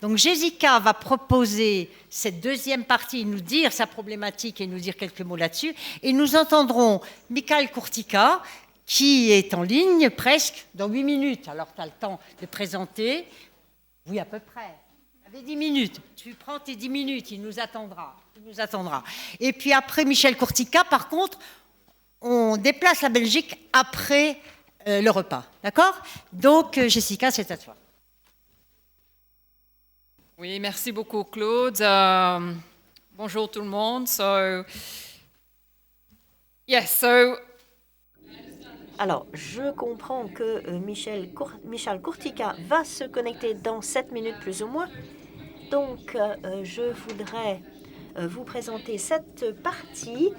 Donc Jessica va proposer cette deuxième partie, nous dire sa problématique et nous dire quelques mots là-dessus. Et nous entendrons Michael Courtica, qui est en ligne presque dans 8 minutes. Alors tu as le temps de présenter. Oui, à peu près. Tu avais 10 minutes. Tu prends tes 10 minutes, il nous attendra. Et puis après Michel Courtica, par contre, on déplace la Belgique après le repas. D'accord? Donc, Jessica, c'est à toi. Oui, merci beaucoup, Claude. Bonjour tout le monde. Alors, je comprends que Michel Courtica va se connecter dans 7 minutes plus ou moins. Donc, je voudrais vous présenter cette partie.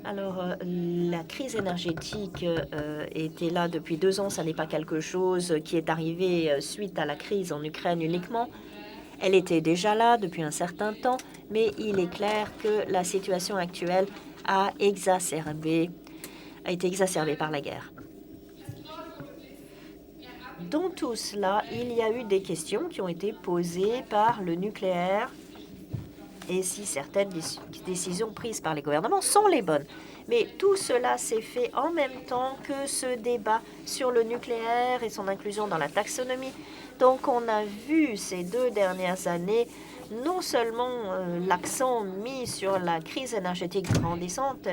Alors, la crise énergétique était là depuis 2 ans. Ça n'est pas quelque chose qui est arrivé suite à la crise en Ukraine uniquement. Elle était déjà là depuis un certain temps, mais il est clair que la situation actuelle a été exacerbée par la guerre. Dans tout cela, il y a eu des questions qui ont été posées par le nucléaire et si certaines décisions prises par les gouvernements sont les bonnes. Mais tout cela s'est fait en même temps que ce débat sur le nucléaire et son inclusion dans la taxonomie. Donc on a vu ces 2 dernières années non seulement l'accent mis sur la crise énergétique grandissante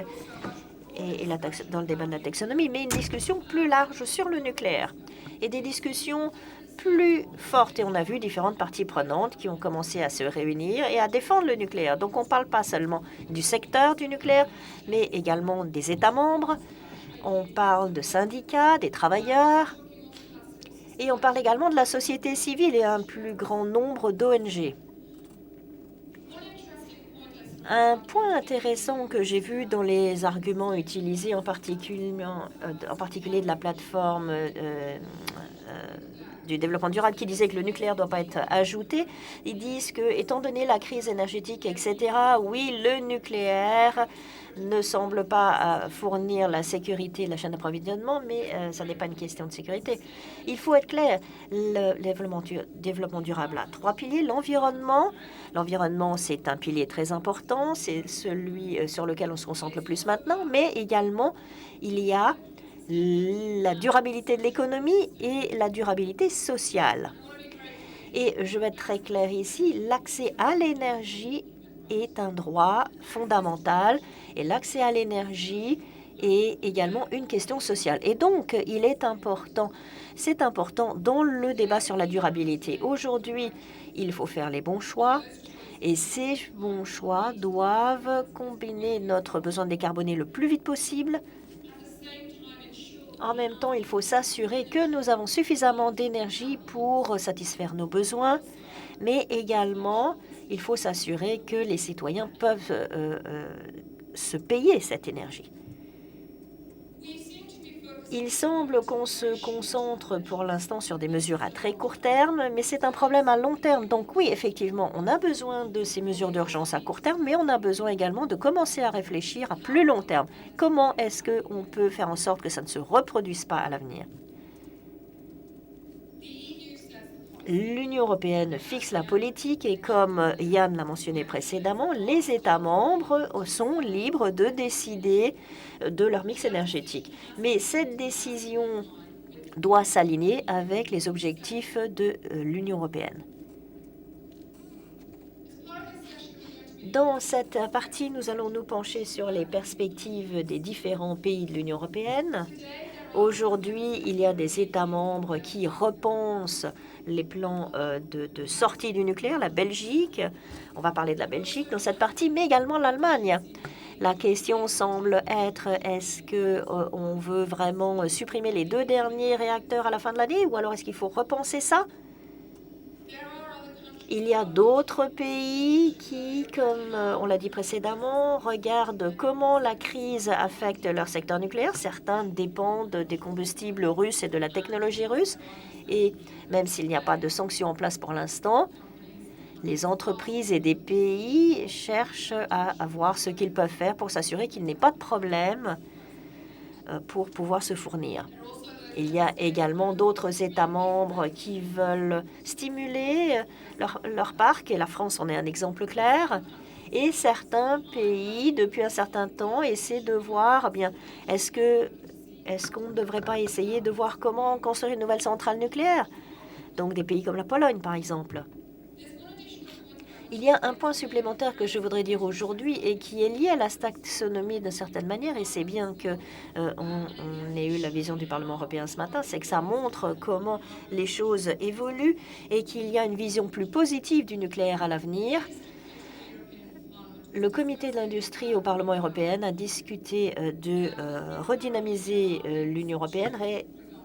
et dans le débat de la taxonomie, mais une discussion plus large sur le nucléaire et des discussions plus fortes. Et on a vu différentes parties prenantes qui ont commencé à se réunir et à défendre le nucléaire. Donc on ne parle pas seulement du secteur du nucléaire, mais également des États membres. On parle de syndicats, des travailleurs. Et on parle également de la société civile et un plus grand nombre d'ONG. Un point intéressant que j'ai vu dans les arguments utilisés, en particulier de la plateforme du développement durable, qui disait que le nucléaire ne doit pas être ajouté, ils disent que, étant donné la crise énergétique, etc., oui, le nucléaire ne semble pas fournir la sécurité de la chaîne d'approvisionnement, mais ça n'est pas une question de sécurité. Il faut être clair, le développement durable a 3 piliers. L'environnement, c'est un pilier très important, c'est celui sur lequel on se concentre le plus maintenant, mais également, il y a la durabilité de l'économie et la durabilité sociale. Et je vais être très clair ici, l'accès à l'énergie est un droit fondamental et l'accès à l'énergie est également une question sociale. Et donc, c'est important dans le débat sur la durabilité. Aujourd'hui, il faut faire les bons choix. Et ces bons choix doivent combiner notre besoin de décarboner le plus vite possible. En même temps, il faut s'assurer que nous avons suffisamment d'énergie pour satisfaire nos besoins, mais également, il faut s'assurer que les citoyens peuvent se payer cette énergie. Il semble qu'on se concentre pour l'instant sur des mesures à très court terme, mais c'est un problème à long terme. Donc oui, effectivement, on a besoin de ces mesures d'urgence à court terme, mais on a besoin également de commencer à réfléchir à plus long terme. Comment est-ce qu'on peut faire en sorte que ça ne se reproduise pas à l'avenir? L'Union européenne fixe la politique et comme Yann l'a mentionné précédemment, les États membres sont libres de décider de leur mix énergétique. Mais cette décision doit s'aligner avec les objectifs de l'Union européenne. Dans cette partie, nous allons nous pencher sur les perspectives des différents pays de l'Union européenne. Aujourd'hui, il y a des États membres qui repensent les plans de sortie du nucléaire, la Belgique. On va parler de la Belgique dans cette partie, mais également l'Allemagne. La question semble être, est-ce qu'on veut vraiment supprimer les 2 derniers réacteurs à la fin de l'année ou alors est-ce qu'il faut repenser ça? Il y a d'autres pays qui, comme on l'a dit précédemment, regardent comment la crise affecte leur secteur nucléaire. Certains dépendent des combustibles russes et de la technologie russe. Et même s'il n'y a pas de sanctions en place pour l'instant, les entreprises et des pays cherchent à voir ce qu'ils peuvent faire pour s'assurer qu'il n'y ait pas de problème pour pouvoir se fournir. Il y a également d'autres États membres qui veulent stimuler leur parc, et la France en est un exemple clair. Et certains pays, depuis un certain temps, essaient de voir, bien, est-ce qu'on ne devrait pas essayer de voir comment construire une nouvelle centrale nucléaire? Donc des pays comme la Pologne, par exemple. Il y a un point supplémentaire que je voudrais dire aujourd'hui et qui est lié à la taxonomie d'une certaine manière, et c'est bien qu'on ait eu la vision du Parlement européen ce matin, c'est que ça montre comment les choses évoluent et qu'il y a une vision plus positive du nucléaire à l'avenir. Le comité de l'industrie au Parlement européen a discuté de redynamiser l'Union européenne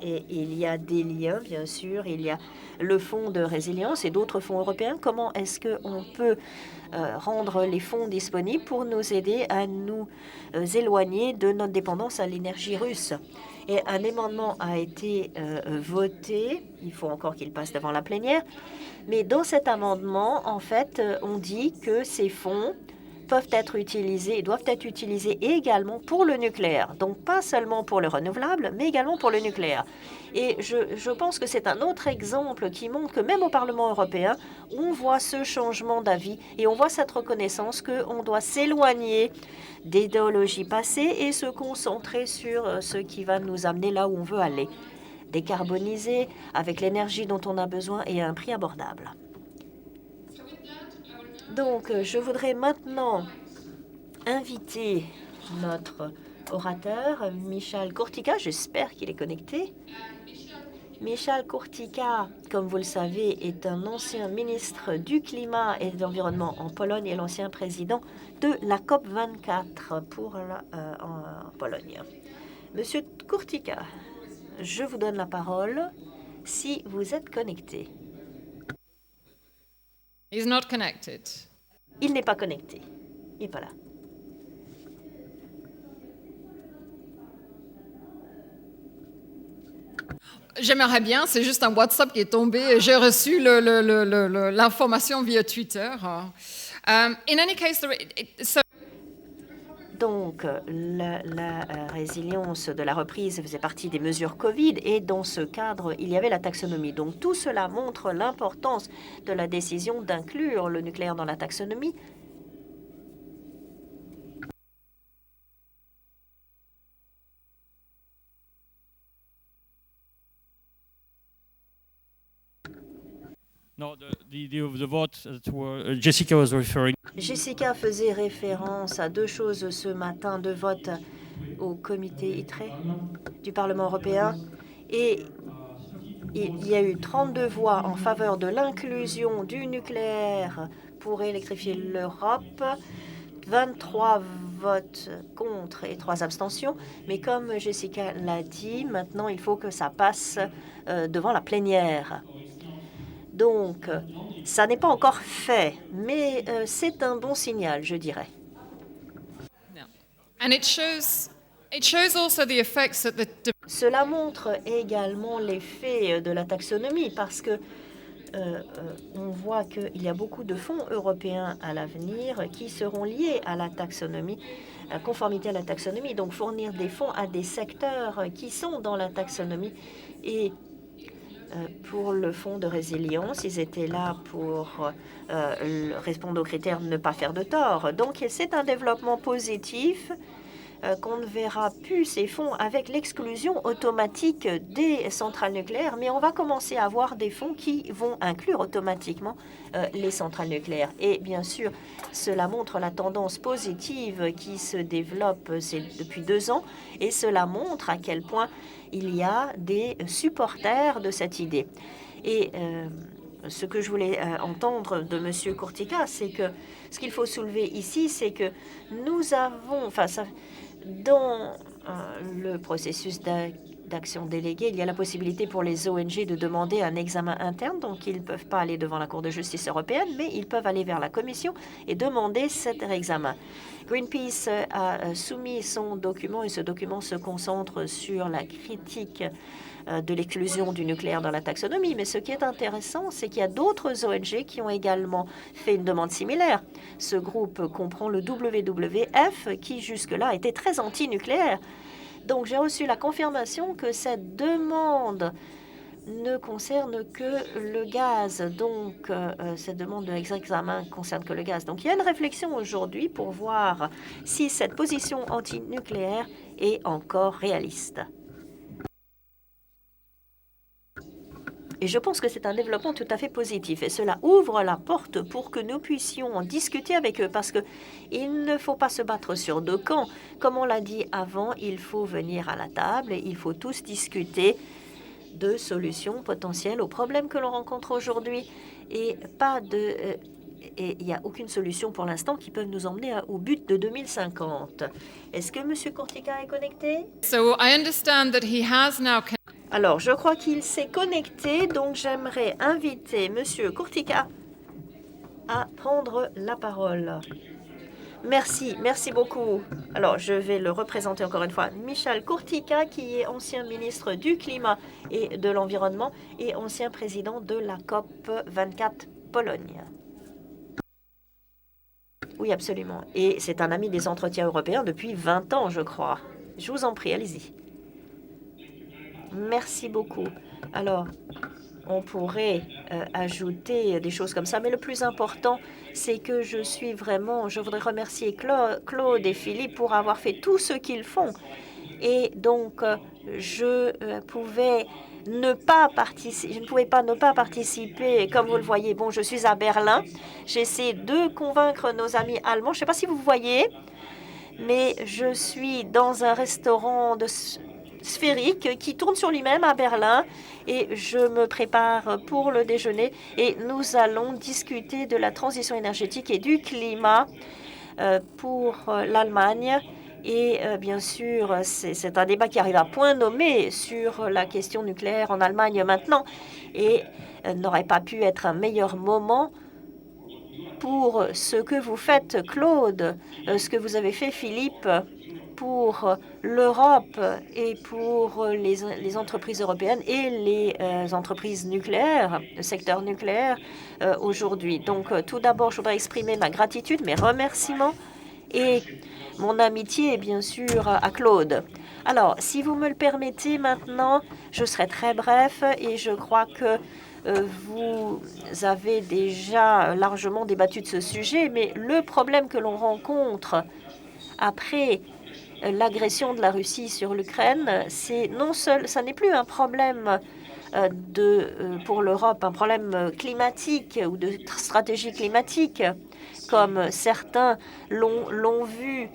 et il y a des liens, bien sûr. Il y a le fonds de résilience et d'autres fonds européens. Comment est-ce qu'on peut rendre les fonds disponibles pour nous aider à nous éloigner de notre dépendance à l'énergie russe? Et un amendement a été voté. Il faut encore qu'il passe devant la plénière. Mais dans cet amendement, en fait, on dit que ces fonds peuvent être utilisés et doivent être utilisés également pour le nucléaire. Donc, pas seulement pour le renouvelable, mais également pour le nucléaire. Et je pense que c'est un autre exemple qui montre que même au Parlement européen, on voit ce changement d'avis et on voit cette reconnaissance qu'on doit s'éloigner d'idéologies passées et se concentrer sur ce qui va nous amener là où on veut aller. Décarboniser avec l'énergie dont on a besoin et à un prix abordable. Donc, je voudrais maintenant inviter notre orateur, Michal Kurtyka. J'espère qu'il est connecté. Michal Kurtyka, comme vous le savez, est un ancien ministre du Climat et de l'Environnement en Pologne et l'ancien président de la COP24 en Pologne. Monsieur Kurtyka, je vous donne la parole si vous êtes connecté. He's not connected. Il n'est pas connecté. Il n'est pas là. J'aimerais bien, c'est juste un WhatsApp qui est tombé. J'ai reçu l'information via Twitter. In any case, Donc, la résilience de la reprise faisait partie des mesures Covid et dans ce cadre, il y avait la taxonomie. Donc, tout cela montre l'importance de la décision d'inclure le nucléaire dans la taxonomie. No, the vote that Jessica was referring. Jessica faisait référence à deux choses ce matin, deux votes au comité ITRE du Parlement européen. Et il y a eu 32 voix en faveur de l'inclusion du nucléaire pour électrifier l'Europe, 23 votes contre et 3 abstentions. Mais comme Jessica l'a dit, maintenant il faut que ça passe devant la plénière. Donc, ça n'est pas encore fait, mais c'est un bon signal, je dirais. And it shows also the effects that Cela montre également l'effet de la taxonomie parce que on voit qu'il y a beaucoup de fonds européens à l'avenir qui seront liés à la taxonomie, à conformité à la taxonomie, donc fournir des fonds à des secteurs qui sont dans la taxonomie. Et pour le fonds de résilience, ils étaient là pour répondre aux critères de ne pas faire de tort. Donc, c'est un développement positif qu'on ne verra plus ces fonds avec l'exclusion automatique des centrales nucléaires, mais on va commencer à avoir des fonds qui vont inclure automatiquement les centrales nucléaires. Et bien sûr, cela montre la tendance positive qui se développe depuis 2 ans, et cela montre à quel point il y a des supporters de cette idée. Et ce que je voulais entendre de M. Kurtyka, c'est que ce qu'il faut soulever ici, c'est que nous avons, dans le processus d'action déléguée, il y a la possibilité pour les ONG de demander un examen interne, donc ils ne peuvent pas aller devant la Cour de justice européenne, mais ils peuvent aller vers la Commission et demander cet examen. Greenpeace a soumis son document et ce document se concentre sur la critique de l'exclusion du nucléaire dans la taxonomie. Mais ce qui est intéressant, c'est qu'il y a d'autres ONG qui ont également fait une demande similaire. Ce groupe comprend le WWF qui jusque-là était très anti-nucléaire. Donc, j'ai reçu la confirmation que cette demande ne concerne que le gaz. Donc, cette demande d'examen concerne que le gaz. Donc, il y a une réflexion aujourd'hui pour voir si cette position antinucléaire est encore réaliste. Et je pense que c'est un développement tout à fait positif. Et cela ouvre la porte pour que nous puissions en discuter avec eux. Parce qu'il ne faut pas se battre sur deux camps. Comme on l'a dit avant, il faut venir à la table et il faut tous discuter de solutions potentielles aux problèmes que l'on rencontre aujourd'hui. Et il n'y a aucune solution pour l'instant qui peut nous emmener au but de 2050. Est-ce que M. Courtica est connecté? So I understand that he has now. Alors, je crois qu'il s'est connecté, donc j'aimerais inviter M. Courtica à prendre la parole. Merci beaucoup. Alors, je vais le représenter encore une fois. Michel Courtica, qui est ancien ministre du Climat et de l'Environnement et ancien président de la COP 24 Pologne. Oui, absolument. Et c'est un ami des entretiens européens depuis 20 ans, je crois. Je vous en prie, allez-y. Merci beaucoup. Alors, on pourrait ajouter des choses comme ça, mais le plus important, c'est que je voudrais remercier Claude et Philippe pour avoir fait tout ce qu'ils font. Et donc, je ne pouvais pas ne pas participer. Comme vous le voyez, bon, je suis à Berlin. J'essaie de convaincre nos amis allemands. Je ne sais pas si vous voyez, mais je suis dans un restaurant sphérique qui tourne sur lui-même à Berlin et je me prépare pour le déjeuner et nous allons discuter de la transition énergétique et du climat pour l'Allemagne. Et bien sûr, c'est un débat qui arrive à point nommé sur la question nucléaire en Allemagne maintenant et n'aurait pas pu être un meilleur moment pour ce que vous faites, Claude, ce que vous avez fait, Philippe, pour l'Europe et pour les entreprises européennes et les entreprises nucléaires, le secteur nucléaire aujourd'hui. Donc, tout d'abord, je voudrais exprimer ma gratitude, mes remerciements et mon amitié, bien sûr, à Claude. Alors, si vous me le permettez maintenant, je serai très bref et je crois que vous avez déjà largement débattu de ce sujet, mais le problème que l'on rencontre après l'agression de la Russie sur l'Ukraine, ça n'est plus un problème pour l'Europe, un problème climatique ou de stratégie climatique, comme certains l'ont vu,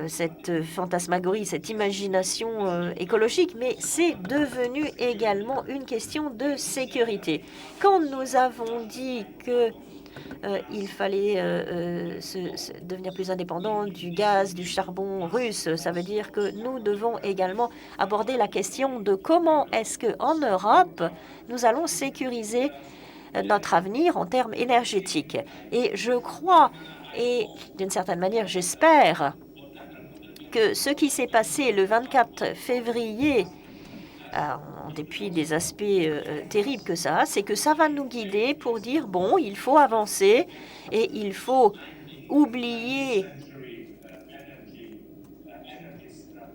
cette fantasmagorie, cette imagination écologique, mais c'est devenu également une question de sécurité. Quand nous avons dit que il fallait devenir plus indépendant du gaz, du charbon russe. Ça veut dire que nous devons également aborder la question de comment est-ce qu'en Europe, nous allons sécuriser notre avenir en termes énergétiques. Et je crois, et d'une certaine manière, j'espère que ce qui s'est passé le 24 février, en dépit des aspects terribles que ça a, c'est que ça va nous guider pour dire, bon, il faut avancer et il faut oublier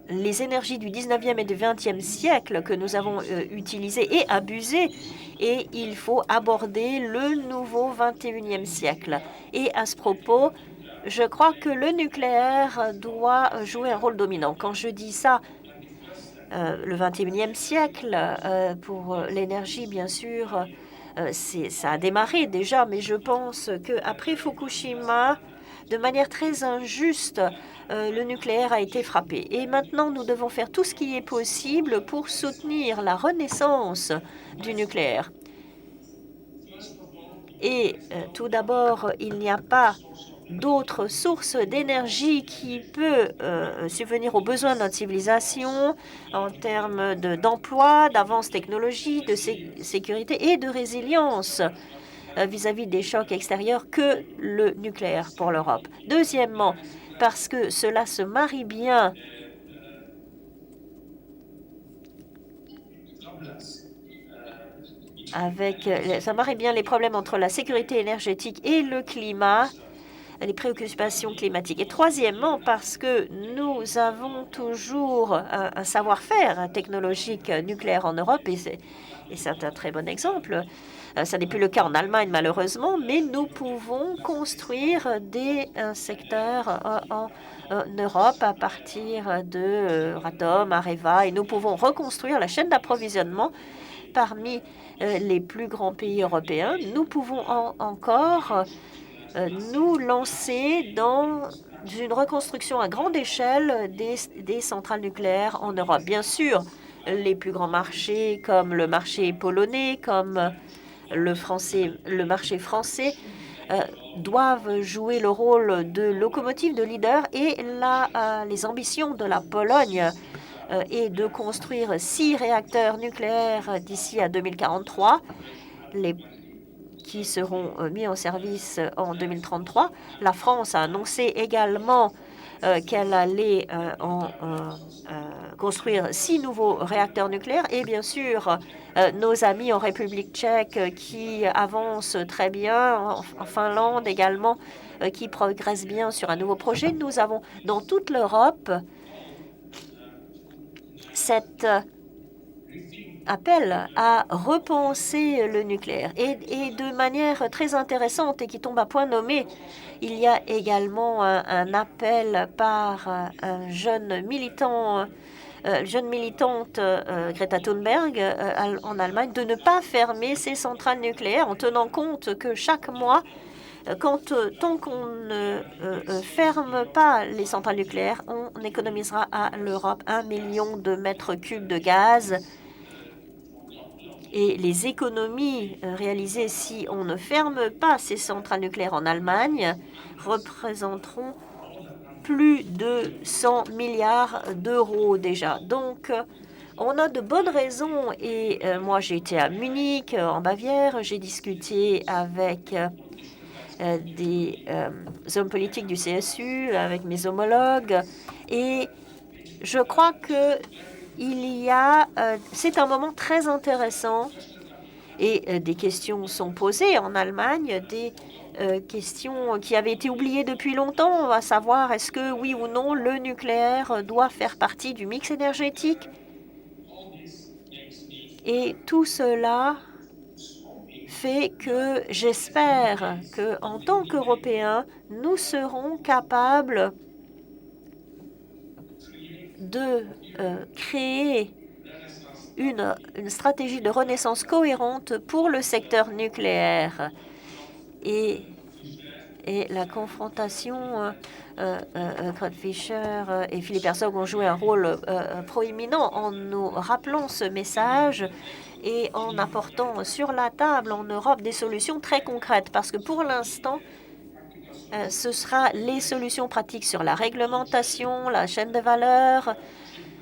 les énergies du 19e et du 20e siècle que nous avons utilisées et abusées, et il faut aborder le nouveau 21e siècle. Et à ce propos, je crois que le nucléaire doit jouer un rôle dominant. Quand je dis ça, le 21e siècle, pour l'énergie, bien sûr, ça a démarré déjà, mais je pense qu'après Fukushima, de manière très injuste, le nucléaire a été frappé. Et maintenant, nous devons faire tout ce qui est possible pour soutenir la renaissance du nucléaire. Et tout d'abord, il n'y a pas d'autres sources d'énergie qui peut subvenir aux besoins de notre civilisation en termes d'emploi, d'avance technologique, de sécurité et de résilience vis-à-vis des chocs extérieurs que le nucléaire pour l'Europe. Deuxièmement, parce que cela se marie bien ça marie bien les problèmes entre la sécurité énergétique et le climat. les préoccupations climatiques. Et troisièmement, parce que nous avons toujours un savoir-faire technologique nucléaire en Europe, et c'est un très bon exemple. Ça n'est plus le cas en Allemagne, malheureusement, mais nous pouvons construire des secteurs en Europe à partir de Euratom, Areva, et nous pouvons reconstruire la chaîne d'approvisionnement parmi les plus grands pays européens. Nous pouvons encore nous lancer dans une reconstruction à grande échelle des centrales nucléaires en Europe. Bien sûr, les plus grands marchés comme le marché polonais, comme le marché français, doivent jouer le rôle de locomotive, de leader, et les ambitions de la Pologne est de construire 6 réacteurs nucléaires d'ici à 2043, qui seront mis en service en 2033. La France a annoncé également qu'elle allait construire 6 nouveaux réacteurs nucléaires. Et bien sûr, nos amis en République tchèque qui avancent très bien, en Finlande également, qui progressent bien sur un nouveau projet. Nous avons dans toute l'Europe cet appel à repenser le nucléaire. Et de manière très intéressante et qui tombe à point nommé, il y a également un appel par un jeune militante, Greta Thunberg, en Allemagne, de ne pas fermer ses centrales nucléaires en tenant compte que chaque mois, tant qu'on ne ferme pas les centrales nucléaires, on économisera à l'Europe 1 million de mètres cubes de gaz. Et les économies réalisées si on ne ferme pas ces centrales nucléaires en Allemagne représenteront plus de 100 milliards d'euros déjà. Donc, on a de bonnes raisons. Et moi, j'ai été à Munich, en Bavière. J'ai discuté avec des hommes politiques du CSU, avec mes homologues. Et je crois que c'est un moment très intéressant et des questions sont posées en Allemagne, des questions qui avaient été oubliées depuis longtemps, à savoir est-ce que oui ou non le nucléaire doit faire partie du mix énergétique. Et tout cela fait que j'espère qu'en tant qu'Européens, nous serons capables de créer une stratégie de renaissance cohérente pour le secteur nucléaire. Et la confrontation, Claude Fischer et Philippe Herzog ont joué un rôle proéminent en nous rappelant ce message et en apportant sur la table en Europe des solutions très concrètes. Parce que pour l'instant, ce sera les solutions pratiques sur la réglementation, la chaîne de valeur,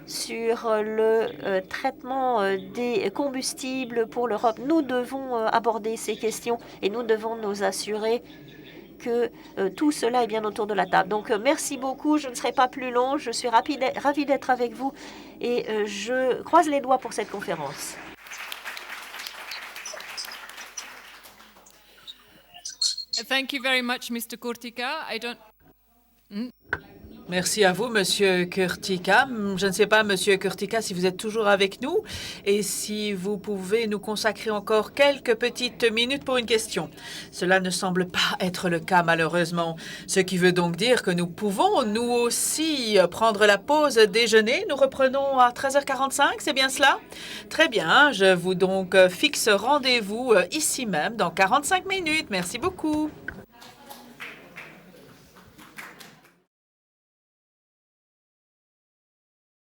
sur le traitement des combustibles pour l'Europe. Nous devons aborder ces questions et nous devons nous assurer que tout cela est bien autour de la table. Donc, merci beaucoup. Je ne serai pas plus long. Je suis ravie d'être avec vous et je croise les doigts pour cette conférence. Thank you very much, Mr. Kurtika. Merci à vous, Monsieur Kurtika. Je ne sais pas, Monsieur Kurtika, si vous êtes toujours avec nous et si vous pouvez nous consacrer encore quelques petites minutes pour une question. Cela ne semble pas être le cas, malheureusement. Ce qui veut donc dire que nous pouvons, nous aussi, prendre la pause déjeuner. Nous reprenons à 13h45, c'est bien cela? Très bien, je vous donc fixe rendez-vous ici même dans 45 minutes. Merci beaucoup.